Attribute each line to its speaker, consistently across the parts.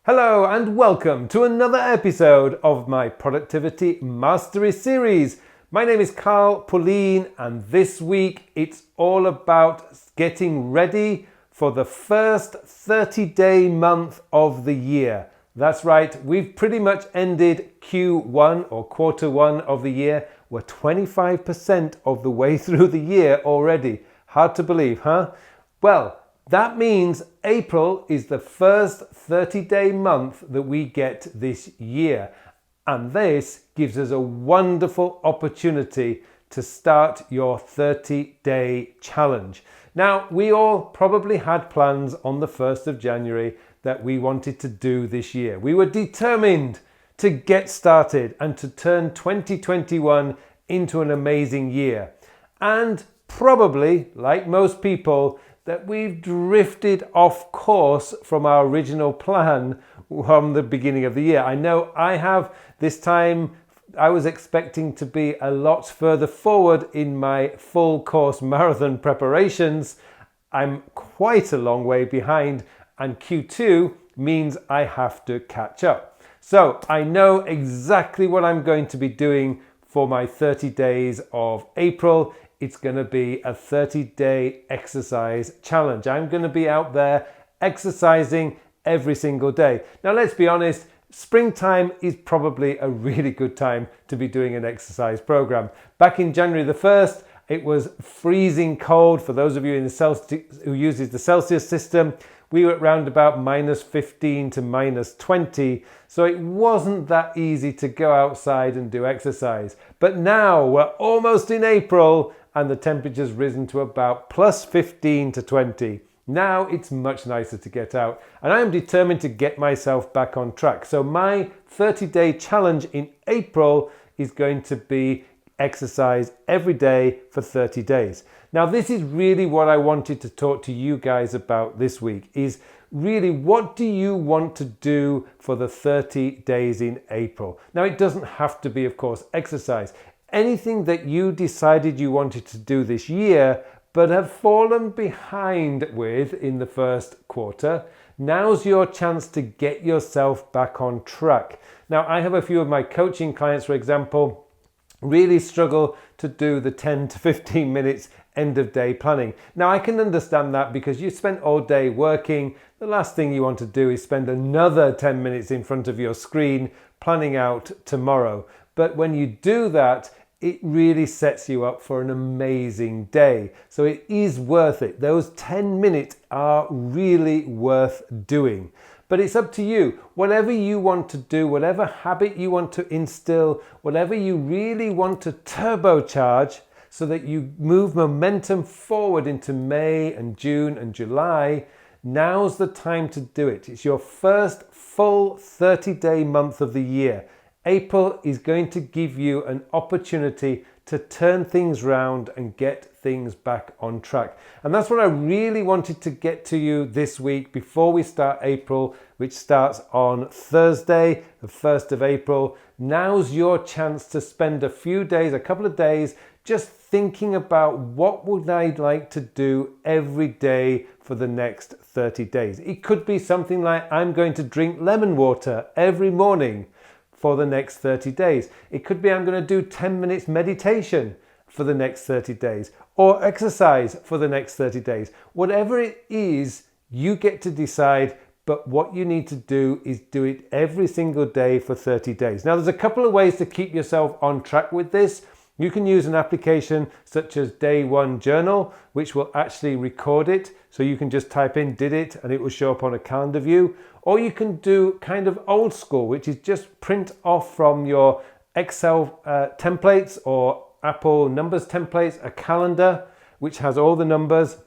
Speaker 1: Hello and welcome to another episode of my Productivity Mastery series. My name is Carl Pullein and this week it's all about getting ready for the first 30-day month of the year. That's right, we've pretty much ended Q1 or quarter one of the year. We're 25% of the way through the year already. Hard to believe, huh? Well, that means April is the first 30-day month that we get this year. And this gives us a wonderful opportunity to start your 30-day challenge. Now, we all probably had plans on the 1st of January that we wanted to do this year. We were determined to get started and to turn 2021 into an amazing year. And probably, like most people, that we've drifted off course from our original plan from the beginning of the year. I know I have. This time I was expecting to be a lot further forward in my full course marathon preparations. I'm quite a long way behind, and Q2 means I have to catch up. So I know exactly what I'm going to be doing for my 30 days of April. It's going to be a 30-day exercise challenge. I'm going to be out there exercising every single day. Now, let's be honest, springtime is probably a really good time to be doing an exercise program. Back in January the 1st, it was freezing cold. For those of you who uses the Celsius system, we were at around about -15 to -20. So it wasn't that easy to go outside and do exercise. But now we're almost in April and the temperature's risen to about +15 to 20. Now it's much nicer to get out, and I am determined to get myself back on track. So my 30-day challenge in April is going to be exercise every day for 30 days. Now, this is really what I wanted to talk to you guys about this week, is really what do you want to do for the 30 days in April? Now, it doesn't have to be, of course, exercise. Anything that you decided you wanted to do this year but have fallen behind with in the first quarter, now's your chance to get yourself back on track. Now, I have a few of my coaching clients, for example, really struggle to do the 10 to 15 minutes end of day planning. Now, I can understand that because you spent all day working. The last thing you want to do is spend another 10 minutes in front of your screen planning out tomorrow. But when you do that, it really sets you up for an amazing day. So it is worth it. Those 10 minutes are really worth doing. But it's up to you. Whatever you want to do, whatever habit you want to instill, whatever you really want to turbocharge so that you move momentum forward into May and June and July, now's the time to do it. It's your first full 30-day month of the year. April is going to give you an opportunity to turn things round and get things back on track. And that's what I really wanted to get to you this week before we start April, which starts on Thursday, the 1st of April. Now's your chance to spend a few days, a couple of days, just thinking about what would I like to do every day for the next 30 days. It could be something like I'm going to drink lemon water every morning for the next 30 days. It could be I'm going to do 10 minutes meditation for the next 30 days or exercise for the next 30 days. Whatever it is, you get to decide, but what you need to do is do it every single day for 30 days. Now, there's a couple of ways to keep yourself on track with this. You can use an application such as Day One Journal, which will actually record it. So you can just type in did it and it will show up on a calendar view. Or you can do kind of old school, which is just print off from your Excel templates or Apple Numbers templates, a calendar which has all the numbers.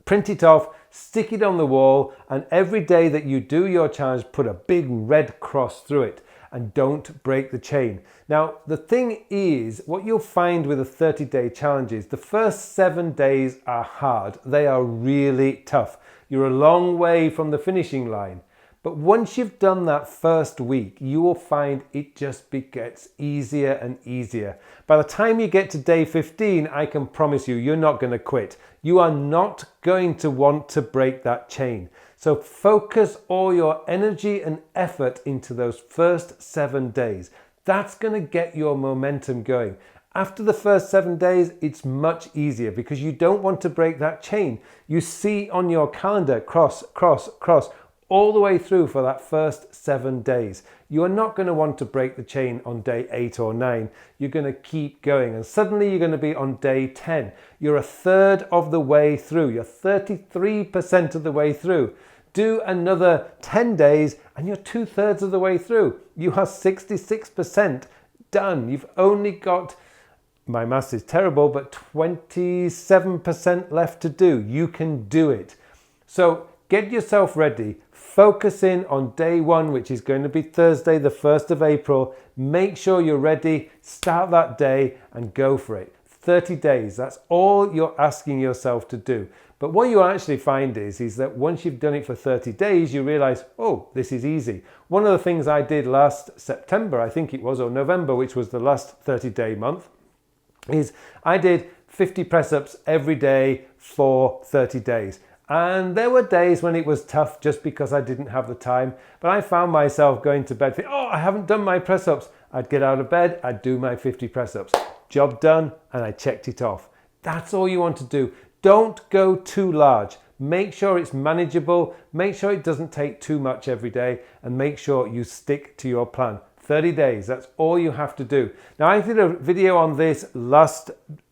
Speaker 1: Print it off, stick it on the wall, and every day that you do your challenge, put a big red cross through it. And don't break the chain. Now, the thing is, what you'll find with a 30-day challenge is the first 7 days are hard. They are really tough. You're a long way from the finishing line. But once you've done that first week, you will find it just gets easier and easier. By the time you get to day 15, I can promise you, you're not going to quit. You are not going to want to break that chain. So focus all your energy and effort into those first 7 days. That's going to get your momentum going. After the first 7 days, it's much easier because you don't want to break that chain. You see on your calendar, cross, cross, cross, all the way through for that first 7 days. You are not going to want to break the chain on day 8 or 9. You're going to keep going, and suddenly you're going to be on day 10. You're a third of the way through. You're 33% of the way through. Do another 10 days and you're 2/3 of the way through. You are 66% done. You've only got, my maths is terrible, but 27% left to do. You can do it. So get yourself ready. Focus in on day 1, which is going to be Thursday, the 1st of April. Make sure you're ready. Start that day and go for it. 30 days, that's all you're asking yourself to do. But what you actually find is that once you've done it for 30 days, you realize, oh, this is easy. One of the things I did last September, I think it was, or November, which was the last 30-day month, is I did 50 press-ups every day for 30 days. And there were days when it was tough just because I didn't have the time. But I found myself going to bed thinking, oh, I haven't done my press-ups. I'd get out of bed, I'd do my 50 press-ups. Job done, and I checked it off. That's all you want to do. Don't go too large. Make sure it's manageable. Make sure it doesn't take too much every day, and make sure you stick to your plan. 30 days, that's all you have to do. Now, I did a video on this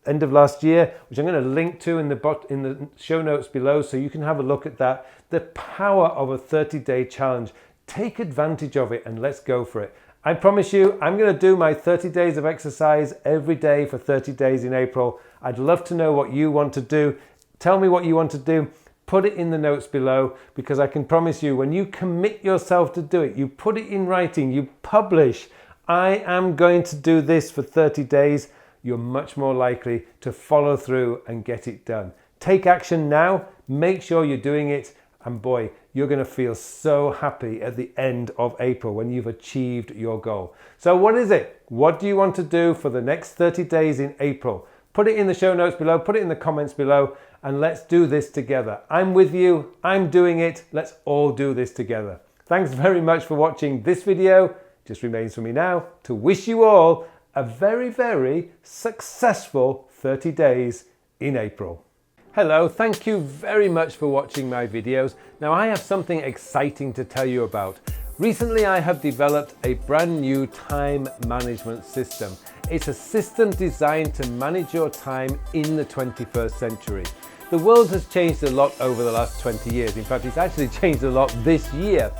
Speaker 1: end of last year, which I'm going to link to in the show notes below, so you can have a look at that. The power of a 30-day challenge. Take advantage of it and let's go for it. I promise you, I'm going to do my 30 days of exercise every day for 30 days in April. I'd love to know what you want to do. Tell me what you want to do. Put it in the notes below, because I can promise you, when you commit yourself to do it, you put it in writing, you publish, I am going to do this for 30 days, you're much more likely to follow through and get it done. Take action now, make sure you're doing it, and boy, you're going to feel so happy at the end of April when you've achieved your goal. So what is it? What do you want to do for the next 30 days in April? Put it in the show notes below, put it in the comments below, and let's do this together. I'm with you, I'm doing it, let's all do this together. Thanks very much for watching this video. Just remains for me now to wish you all a very, very successful 30 days in April. Hello, thank you very much for watching my videos. Now I have something exciting to tell you about. Recently I have developed a brand new time management system. It's a system designed to manage your time in the 21st century. The world has changed a lot over the last 20 years. In fact, it's actually changed a lot this year.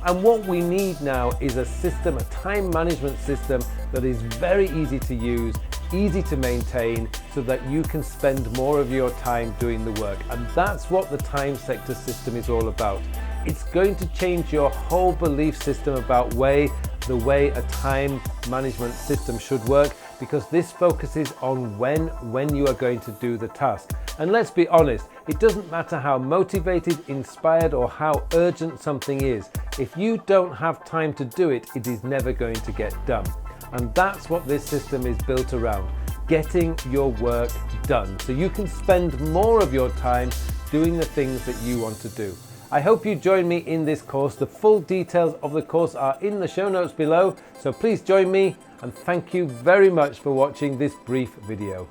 Speaker 1: And what we need now is a system, a time management system that is very easy to use, easy to maintain, so that you can spend more of your time doing the work. And that's what the time sector system is all about. It's going to change your whole belief system about the way a time management system should work, because this focuses on when you are going to do the task. And let's be honest, it doesn't matter how motivated, inspired, or how urgent something is. If you don't have time to do it, it is never going to get done. And that's what this system is built around, getting your work done, so you can spend more of your time doing the things that you want to do. I hope you join me in this course. The full details of the course are in the show notes below, so please join me, and thank you very much for watching this brief video.